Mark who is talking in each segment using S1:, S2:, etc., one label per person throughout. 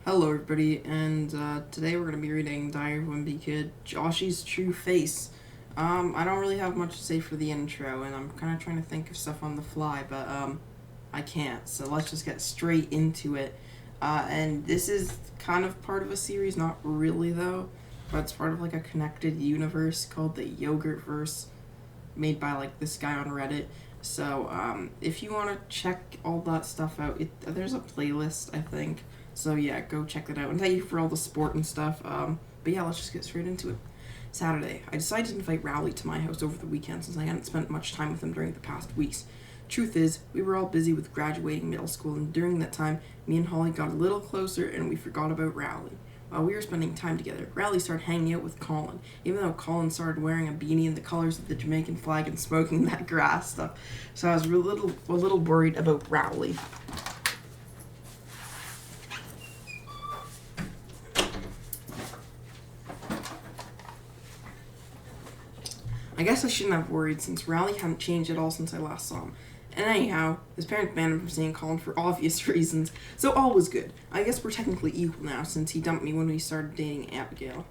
S1: Hello everybody, and today we're going to be reading Diary of a Wimpy Kid, Joshie's True Face. I don't really have much to say for the intro, and I'm kind of trying to think of stuff on the fly, but I can't, so let's just get straight into it. And this is kind of part of a series, not really though, but it's part of like a connected universe called the Yogurtverse, made by like this guy on Reddit. So if you want to check all that stuff out, there's a playlist, I think. So yeah, go check that out. And thank you for all the support and stuff. But yeah, let's just get straight into it. Saturday, I decided to invite Rowley to my house over the weekend since I hadn't spent much time with him during the past weeks. Truth is, we were all busy with graduating middle school, and during that time, me and Holly got a little closer and we forgot about Rowley. While we were spending time together, Rowley started hanging out with Colin, even though Colin started wearing a beanie in the colors of the Jamaican flag and smoking that grass stuff. So I was a little worried about Rowley. I guess I shouldn't have worried since Rowley hadn't changed at all since I last saw him. And anyhow, his parents banned him from seeing Colin for obvious reasons, so all was good. I guess we're technically equal now since he dumped me when we started dating Abigail.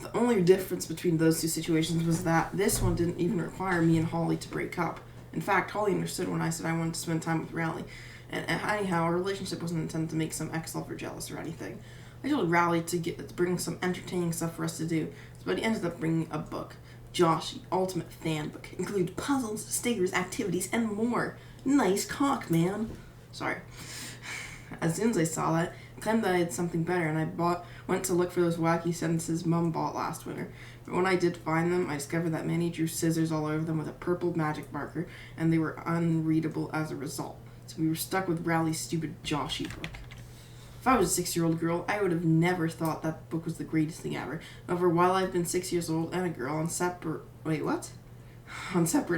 S1: The only difference between those two situations was that this one didn't even require me and Holly to break up. In fact, Holly understood when I said I wanted to spend time with Rowley, and anyhow, our relationship wasn't intended to make some ex-lover jealous or anything. I told Rowley to bring some entertaining stuff for us to do, but he ended up bringing a book. Joshie, Ultimate Fan Book. Include puzzles, stickers, activities, and more. Nice cock, man. Sorry. As soon as I saw that, I claimed that I had something better, and went to look for those wacky sentences Mum bought last winter. But when I did find them, I discovered that Manny drew scissors all over them with a purple magic marker, and they were unreadable as a result. So we were stuck with Rowley's stupid Joshie book. If I was a 6-year-old girl, I would have never thought that book was the greatest thing ever. However, while I've been 6 years old and a girl on separate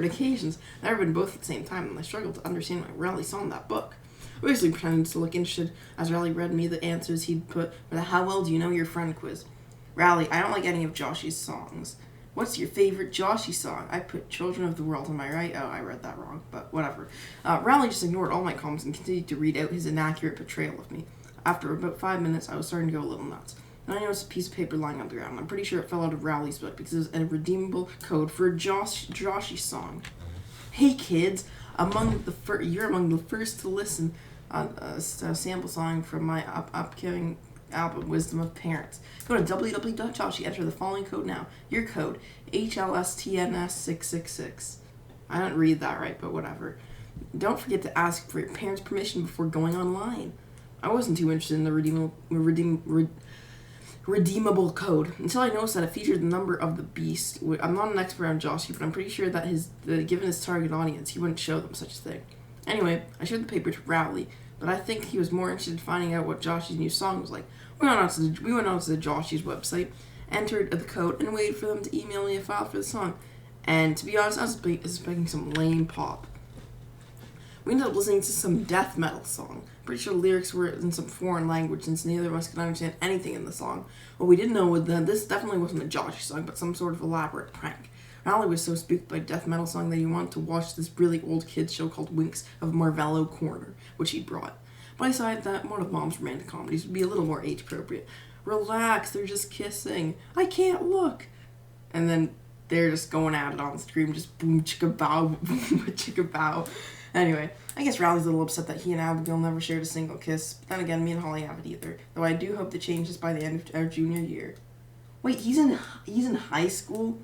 S1: occasions, I've never been both at the same time, and I struggled to understand why Rowley saw in that book. I basically pretended to look interested as Rowley read me the answers he'd put for the "How well do you know your friend" quiz. Rowley, I don't like any of Joshie's songs. What's your favorite Joshie song? I put "Children of the World," am I right? Oh, I read that wrong, but whatever. Rowley just ignored all my comments and continued to read out his inaccurate portrayal of me. After about 5 minutes, I was starting to go a little nuts. Then I noticed a piece of paper lying on the ground. I'm pretty sure it fell out of Rowley's book because it was a redeemable code for a Joshie song. Hey kids, you're among the first to listen on a sample song from my upcoming album, Wisdom of Parents. Go to www.joshie, enter the following code now. Your code, HLSTNS666. I didn't read that right, but whatever. Don't forget to ask for your parents' permission before going online. I wasn't too interested in the redeemable code until I noticed that it featured the number of the beast. I'm not an expert on Joshie, but I'm pretty sure that given his target audience, he wouldn't show them such a thing. Anyway, I showed the paper to Rowley, but I think he was more interested in finding out what Joshie's new song was like. We went on to the Joshie's website, entered the code, and waited for them to email me a file for the song. And to be honest, I was expecting some lame pop. We ended up listening to some death metal song. Pretty sure the lyrics were in some foreign language since neither of us could understand anything in the song. What we didn't know was that this definitely wasn't a Joshie song, but some sort of elaborate prank. Rowley was so spooked by death metal song that he wanted to watch this really old kids show called Winks of Marvello Corner, which he brought. But I decided that one of Mom's romantic comedies would be a little more age appropriate. Relax, they're just kissing. I can't look. And then they're just going at it on the screen, just boom chicka bow, boom chicka bow. Anyway, I guess Rowley's a little upset that he and Abigail never shared a single kiss. But then again, me and Holly haven't either. Though I do hope to change this by the end of our junior year. Wait, he's in high school?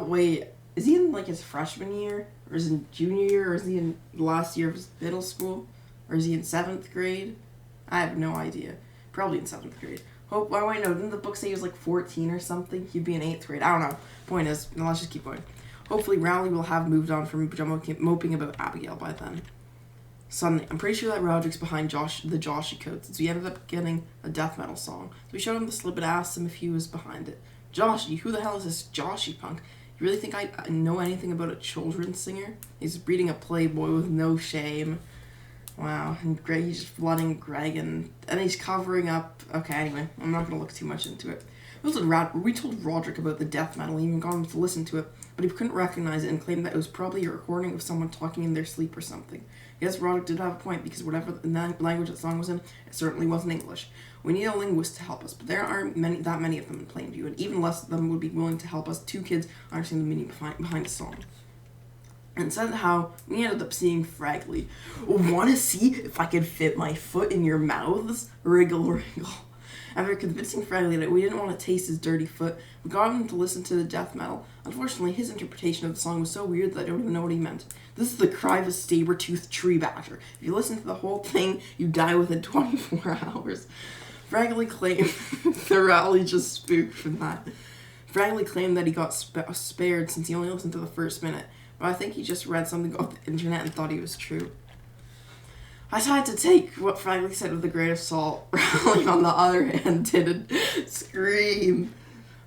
S1: Wait, is he in like his freshman year? Or is he in junior year? Or is he in the last year of his middle school? Or is he in 7th grade? I have no idea. Probably in 7th grade. Oh, wait, no, didn't the book say he was like 14 or something? He'd be in 8th grade. I don't know. Point is, let's just keep going. Hopefully Rowley will have moved on from moping about Abigail by then. Suddenly, I'm pretty sure that Roderick's behind the Joshie code, since we ended up getting a death metal song. So we showed him the slip and asked him if he was behind it. Joshie, who the hell is this Joshie punk? You really think I know anything about a children's singer? He's reading a Playboy with no shame. Wow, and he's just flooding Greg, and he's covering up. Okay, anyway, I'm not going to look too much into it. We told Roderick about the death metal and even got him to listen to it, but he couldn't recognize it and claimed that it was probably a recording of someone talking in their sleep or something. Yes, Roderick did have a point, because whatever the language that song was in, it certainly wasn't English. We need a linguist to help us, but there aren't that many of them in Plainview, and even less of them would be willing to help us two kids understand the meaning behind the song. And somehow, we ended up seeing Fragley. "Want to see if I could fit my foot in your mouths? Wriggle, wriggle." After convincing Fragley that we didn't want to taste his dirty foot, we got him to listen to the death metal. Unfortunately, his interpretation of the song was so weird that I don't even know what he meant. This is the cry of a saber-toothed tree badger. If you listen to the whole thing, you die within 24 hours. Fragley claimed the rally just spooked from that. Fragley claimed that he got spared since he only listened to the first minute, but I think he just read something off the internet and thought he was true. I tried to take what Fragley said with a grain of salt. Raleigh, on the other hand, didn't scream.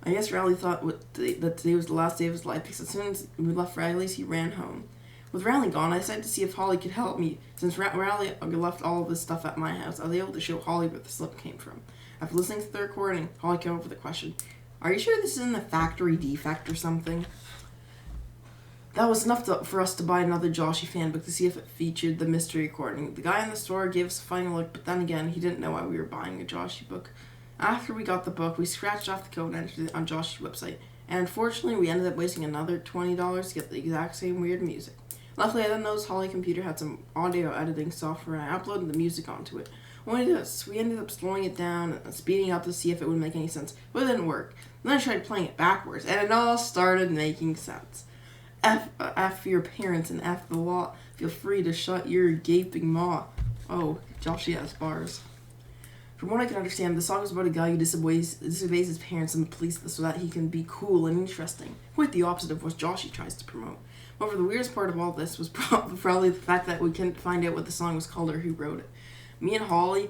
S1: I guess Raleigh thought that today was the last day of his life, because as soon as we left Fragley's, he ran home. With Raleigh gone, I decided to see if Holly could help me. Since Raleigh left all of his stuff at my house, I was able to show Holly where the slip came from. After listening to the recording, Holly came up with a question. "Are you sure this isn't a factory defect or something?" That was enough for us to buy another Joshie fan book to see if it featured the mystery recording. The guy in the store gave us a final look, but then again, he didn't know why we were buying a Joshie book. After we got the book, we scratched off the code and entered it on Joshie's website, and unfortunately, we ended up wasting another $20 to get the exact same weird music. Luckily, I then noticed Holly's computer had some audio editing software, and I uploaded the music onto it. When we did this, we ended up slowing it down and speeding up to see if it would make any sense, but it didn't work. Then I tried playing it backwards, and it all started making sense. F for your parents and F the law. Feel free to shut your gaping maw. Oh, Joshie has bars. From what I can understand, the song is about a guy who disobeys his parents and the police so that he can be cool and interesting. Quite the opposite of what Joshie tries to promote. However, the weirdest part of all this was probably the fact that we couldn't find out what the song was called or who wrote it. Me and Holly,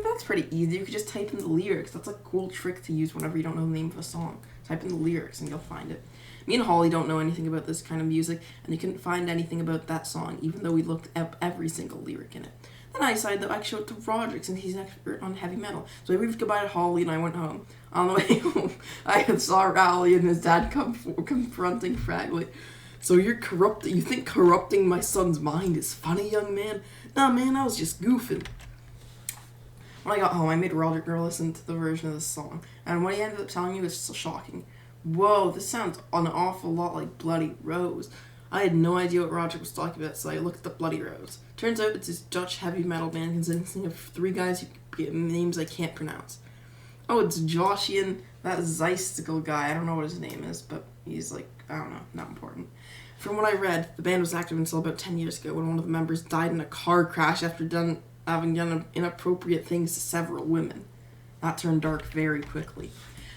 S1: that's pretty easy. You could just type in the lyrics. That's a cool trick to use whenever you don't know the name of a song. Type in the lyrics and you'll find it. Me and Holly don't know anything about this kind of music, and you couldn't find anything about that song, even though we looked up every single lyric in it. Then I decided that I could show it to Roderick, since he's an expert on heavy metal. So I waved goodbye to Holly, and I went home. On the way home, I saw Raleigh and his dad confronting Fragley. "So you think corrupting my son's mind is funny, young man?" "Nah, man, I was just goofing." When I got home, I made Roderick listen to the version of this song, and what he ended up telling me was so shocking. "Whoa, this sounds an awful lot like Bloody Rose." I had no idea what Roderick was talking about, so I looked up Bloody Rose. Turns out it's this Dutch heavy metal band consisting of 3 guys who get names I can't pronounce. Oh, it's Joshie and that Zeistical guy. I don't know what his name is, but he's I don't know, not important. From what I read, the band was active until about 10 years ago when one of the members died in a car crash after having done inappropriate things to several women. That turned dark very quickly.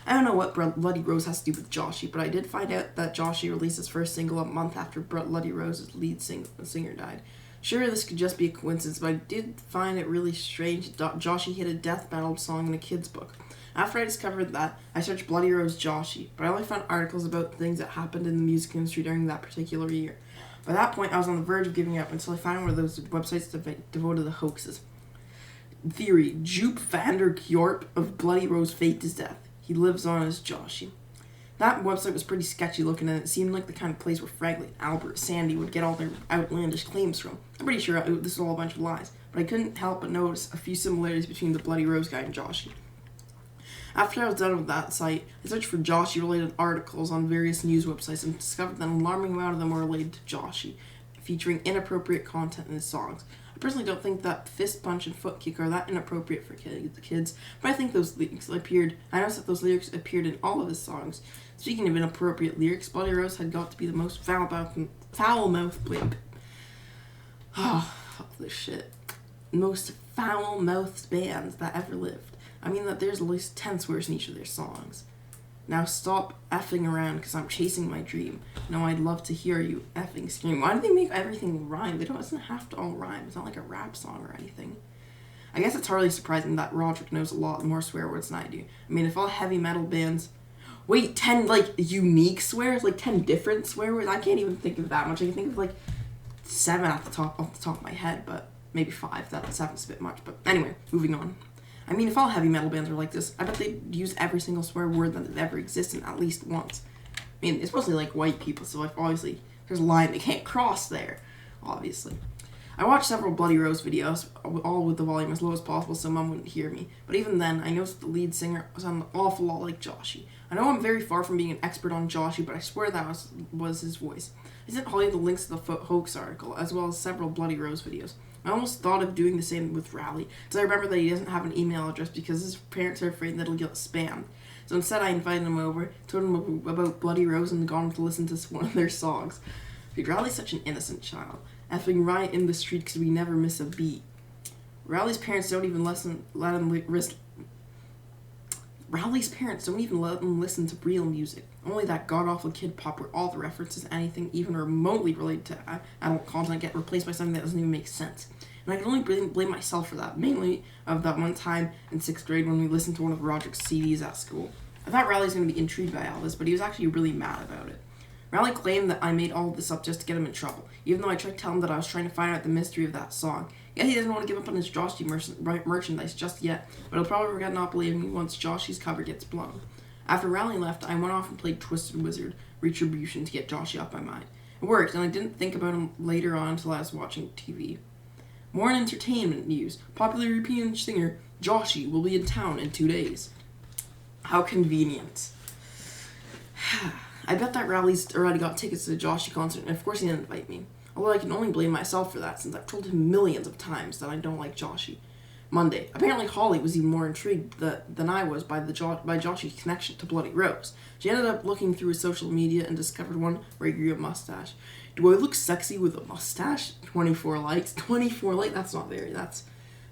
S1: I don't know what Bloody Rose has to do with Joshie, but I did find out that Joshie released his first single a month after Bloody Rose's lead singer died. Sure, this could just be a coincidence, but I did find it really strange that Joshie hit a death metal song in a kid's book. After I discovered that, I searched Bloody Rose Joshie, but I only found articles about things that happened in the music industry during that particular year. By that point, I was on the verge of giving up until I found one of those websites devoted to hoaxes. Theory: Joop Vander Kjorp of Bloody Rose faked his death. He lives on as Joshie. That website was pretty sketchy looking, and it seemed like the kind of place where Fragley, Albert, Sandy would get all their outlandish claims from. I'm pretty sure this is all a bunch of lies, but I couldn't help but notice a few similarities between the Bloody Rose guy and Joshie. After I was done with that site, I searched for Joshie-related articles on various news websites and discovered that an alarming amount of them were related to Joshie, featuring inappropriate content in his songs. I personally don't think that fist punch and foot kick are that inappropriate for kids, but I think those lyrics appeared. I noticed that those lyrics appeared in all of his songs. Speaking of inappropriate lyrics, Bloody Rose had got to be the most foul-mouthed blimp. Oh, fuck this shit. Most foul-mouthed bands that ever lived. I mean that there's at least 10 swears in each of their songs. Now stop effing around, because I'm chasing my dream. No, I'd love to hear you effing scream. Why do they make everything rhyme? It doesn't have to all rhyme. It's not like a rap song or anything. I guess it's hardly surprising that Roderick knows a lot more swear words than I do. I mean, if all heavy metal bands... Wait, 10, unique swears? 10 different swear words? I can't even think of that much. I can think of, 7 off the top of my head, but maybe 5. That 7's a bit much. But anyway, moving on. I mean, if all heavy metal bands were like this, I bet they'd use every single swear word that ever existed at least once. I mean, it's mostly like white people, so like obviously there's a line they can't cross there, obviously. I watched several Bloody Rose videos, all with the volume as low as possible so Mum wouldn't hear me. But even then, I noticed the lead singer sounded an awful lot like Joshie. I know I'm very far from being an expert on Joshie, but I swear that was his voice. I sent Holly the links to the hoax article, as well as several Bloody Rose videos. I almost thought of doing the same with Rowley, because I remember that he doesn't have an email address because his parents are afraid that he'll get spammed. So instead I invited him over, told him about Bloody Rose, and got him to listen to one of their songs. Dude, Rowley's such an innocent child, effing right in the street because we never miss a beat. Rowley's parents don't even let him listen to real music. Only that god-awful kid pop where all the references to anything even remotely related to adult content get replaced by something that doesn't even make sense. And I can only blame myself for that, mainly of that one time in 6th grade when we listened to one of Roderick's CDs at school. I thought Rowley was going to be intrigued by all this, but he was actually really mad about it. Rowley claimed that I made all of this up just to get him in trouble, even though I tried to tell him that I was trying to find out the mystery of that song. Yeah, he doesn't want to give up on his Joshie merchandise just yet, but he'll probably regret not believing me once Joshie's cover gets blown. After Rowley left, I went off and played Twisted Wizard Retribution to get Joshie off my mind. It worked, and I didn't think about him later on until I was watching TV. More in entertainment news. Popular European singer Joshie will be in town in 2 days. How convenient. I bet that Rowley's already got tickets to the Joshie concert, and of course he didn't invite me. Although I can only blame myself for that, since I've told him millions of times that I don't like Joshie. Monday. Apparently Holly was even more intrigued than I was by Joshie's connection to Bloody Rose. She ended up looking through his social media and discovered one where he grew a mustache. Do I look sexy with a mustache? 24 likes. 24 likes? That's not very. That's,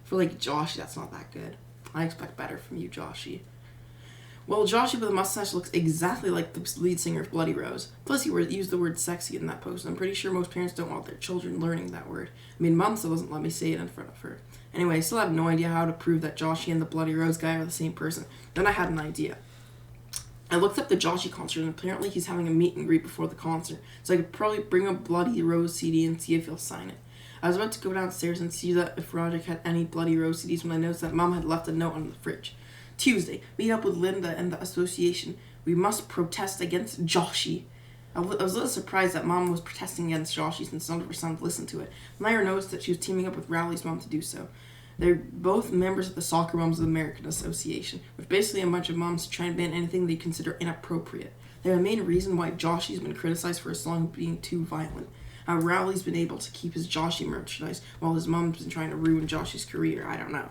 S1: for like Joshie, that's not that good. I expect better from you, Joshie. Well, Joshie with a mustache looks exactly like the lead singer of Bloody Rose. Plus, he used the word sexy in that post, and I'm pretty sure most parents don't want their children learning that word. I mean, Mom still doesn't let me say it in front of her. Anyway, I still have no idea how to prove that Joshie and the Bloody Rose guy are the same person. Then I had an idea. I looked up the Joshie concert, and apparently he's having a meet and greet before the concert, so I could probably bring a Bloody Rose CD and see if he'll sign it. I was about to go downstairs and see that if Roderick had any Bloody Rose CDs when I noticed that Mom had left a note on the fridge. Tuesday, meet up with Linda and the association. We must protest against Joshie. I was a little surprised that Mom was protesting against Joshie since none of her sons listened to it. Myra noticed that she was teaming up with Rowley's mom to do so. They're both members of the Soccer Moms of America Association, which basically a bunch of moms try and ban anything they consider inappropriate. They're the main reason why Joshie's been criticized for a song being too violent. How Rowley's been able to keep his Joshie merchandise while his mom's been trying to ruin Joshie's career, I don't know.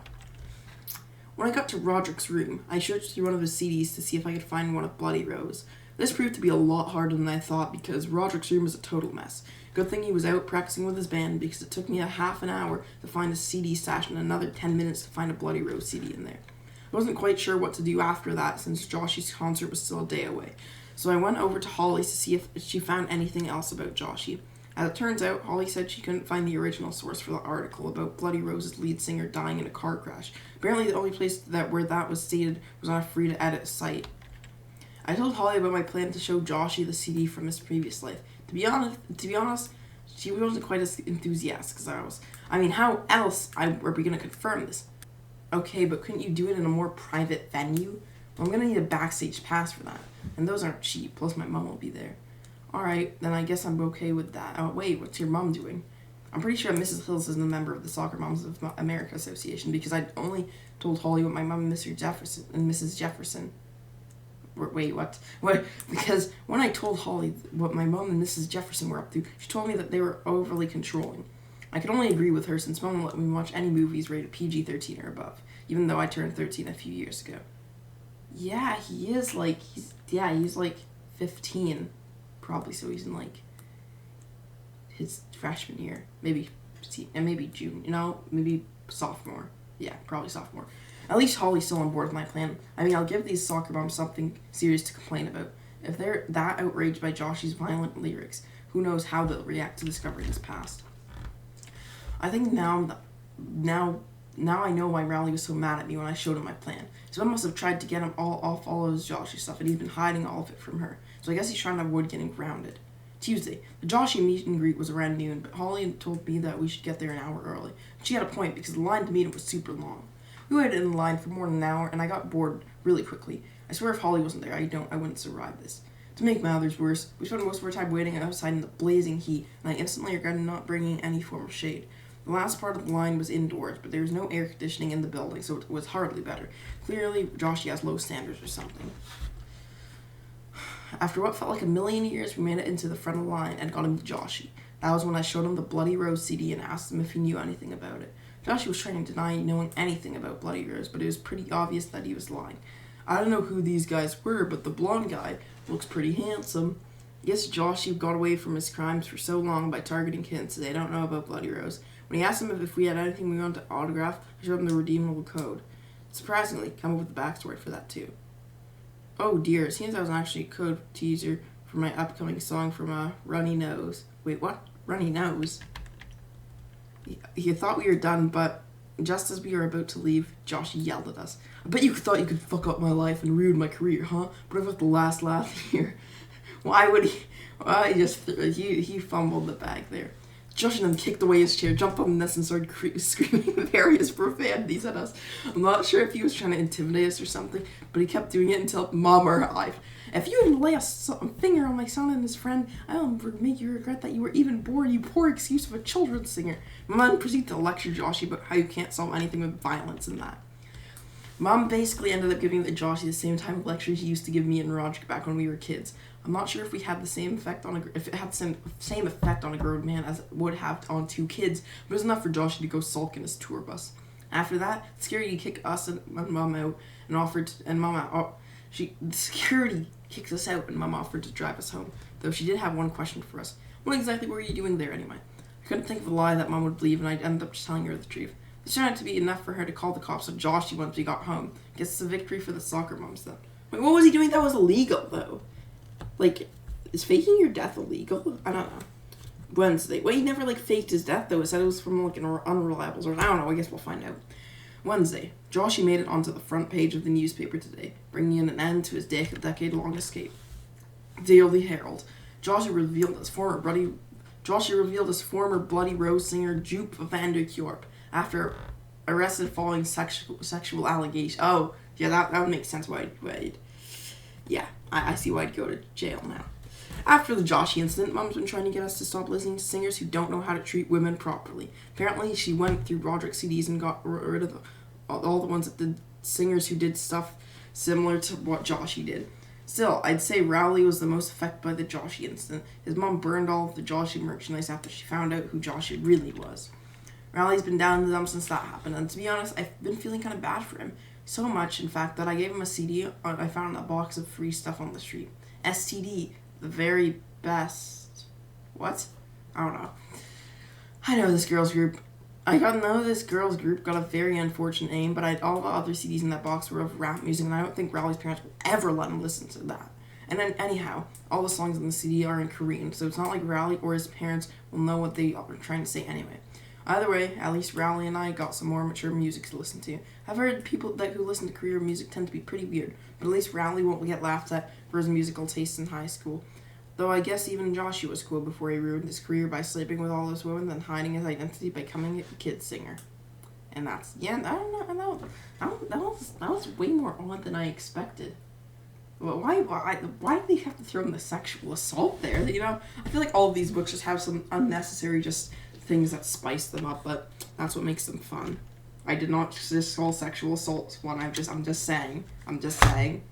S1: When I got to Roderick's room, I searched through one of his CDs to see if I could find one of Bloody Rose. This proved to be a lot harder than I thought because Roderick's room was a total mess. Good thing he was out practicing with his band because it took me a half an hour to find a CD stash and another 10 minutes to find a Bloody Rose CD in there. I wasn't quite sure what to do after that since Joshie's concert was still a day away. So I went over to Holly's to see if she found anything else about Joshie. As it turns out, Holly said she couldn't find the original source for the article about Bloody Rose's lead singer dying in a car crash. Apparently the only place where that was stated was on a free-to-edit site. I told Holly about my plan to show Joshie the CD from his previous life. To be honest, she wasn't quite as enthusiastic as I was. I mean, how else are we going to confirm this? Okay, but couldn't you do it in a more private venue? Well, I'm going to need a backstage pass for that. And those aren't cheap, plus my mom will be there. Alright, then I guess I'm okay with that. Oh, wait, what's your mom doing? I'm pretty sure Mrs. Hills is a member of the Soccer Moms of America Association because I only told Holly what my mom and Mr. Jefferson and Mrs. Jefferson. Wait, what? Because when I told Holly what my mom and Mrs. Jefferson were up to, she told me that they were overly controlling. I could only agree with her since Mom let me watch any movies rated PG-13 or above, even though I turned 13 a few years ago. Yeah, he's like 15. Probably, so he's in like his freshman year, maybe June, maybe sophomore. Yeah, probably sophomore. At least Holly's still on board with my plan. I mean, I'll give these soccer moms something serious to complain about. If they're that outraged by Joshie's violent lyrics, who knows how they'll react to discovering his past. I think now I know why Rowley was so mad at me when I showed him my plan. So I must have tried to get him off all of his Joshie stuff, and he's been hiding all of it from her. So I guess he's trying to avoid getting grounded. Tuesday, the Joshie meet and greet was around noon, but Holly told me that we should get there an hour early. She had a point because the line to meet him was super long. We waited in line for more than an hour, and I got bored really quickly. I swear if Holly wasn't there, I wouldn't survive this. To make matters worse, we spent most of our time waiting outside in the blazing heat, and I instantly regretted not bringing any form of shade. The last part of the line was indoors, but there was no air conditioning in the building, so it was hardly better. Clearly, Joshie has low standards or something. After what felt like a million years, we made it into the front of the line and got into Joshie. That was when I showed him the Bloody Rose CD and asked him if he knew anything about it. Joshie was trying to deny knowing anything about Bloody Rose, but it was pretty obvious that he was lying. I don't know who these guys were, but the blonde guy looks pretty handsome. Yes, Joshie got away from his crimes for so long by targeting kids so they don't know about Bloody Rose. When he asked him if we had anything we wanted to autograph, I showed him the redeemable code. Surprisingly, come up with the backstory for that too. Oh dear, it seems I was actually a code teaser for my upcoming song from Runny Nose. Wait, what? Runny Nose? He thought we were done, but just as we were about to leave, Joshie yelled at us. I bet you thought you could fuck up my life and ruin my career, huh? But I've got the last laugh here. Why would he? Well, he fumbled the bag there. Joshie then kicked away his chair, jumped on the nest, and started screaming various profanities at us. I'm not sure if he was trying to intimidate us or something, but he kept doing it until Mom arrived. If you didn't lay a finger on my son and his friend, I'll make you regret that you were even born, you poor excuse of a children's singer. Mom proceeded to lecture Joshie about how you can't solve anything with violence and that. Mom basically ended up giving Joshie the same type of lecture he used to give me and Roger back when we were kids. I'm not sure if we had the same effect if it had the same effect on a grown man as it would have on two kids, but it was enough for Joshie to go sulk in his tour bus. After that, security kicked us and Mom out security kicked us out and Mom offered to drive us home, though she did have one question for us. What exactly were you doing there anyway? I couldn't think of a lie that Mom would believe, and I ended up just telling her the truth. This turned out to be enough for her to call the cops on Joshie once we got home. Guess it's a victory for the soccer moms then. Wait, what was he doing that was illegal though? Like, is faking your death illegal? I don't know. Wednesday. Well, he never faked his death though. It said it was from an unreliable source. I don't know. I guess we'll find out. Wednesday. Joshie made it onto the front page of the newspaper today, bringing in an end to his decade-long escape. Daily Herald. Joshie revealed his former Bloody Rose singer Joop van der Kjorp after arrested following sexual allegations. Oh, yeah, that would make sense why he'd yeah, I see why I'd go to jail now. After the Joshie incident, Mom's been trying to get us to stop listening to singers who don't know how to treat women properly. Apparently, she went through Roderick's CDs and got rid of all the ones that did singers who did stuff similar to what Joshie did. Still, I'd say Rowley was the most affected by the Joshie incident. His mom burned all of the Joshie merchandise after she found out who Joshie really was. Rowley's been down in the dumps since that happened, and to be honest, I've been feeling kind of bad for him. So much, in fact, that I gave him a CD I found in a box of free stuff on the street. STD, the very best. What? I don't know. I know this girls group got a very unfortunate name, but all the other CDs in that box were of rap music, and I don't think Rowley's parents will ever let him listen to that. And then, anyhow, all the songs in the CD are in Korean, so it's not like Rowley or his parents will know what they are trying to say anyway. Either way, at least Rowley and I got some more mature music to listen to. I've heard people who listen to Korean music tend to be pretty weird, but at least Rowley won't get laughed at for his musical tastes in high school. Though I guess even Joshie was cool before he ruined his career by sleeping with all those women, then hiding his identity by becoming a kid singer. And that's, yeah, I don't know, that was way more odd than I expected. Well, why did they have to throw in the sexual assault there? You know, I feel like all of these books just have some unnecessary things that spice them up, but that's what makes them fun. I did not just call sexual assault one. I'm just saying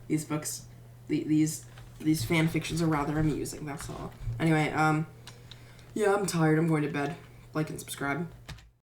S1: these books, these fan fictions are rather amusing. That's all. Anyway, yeah, I'm tired. I'm going to bed. Like and subscribe.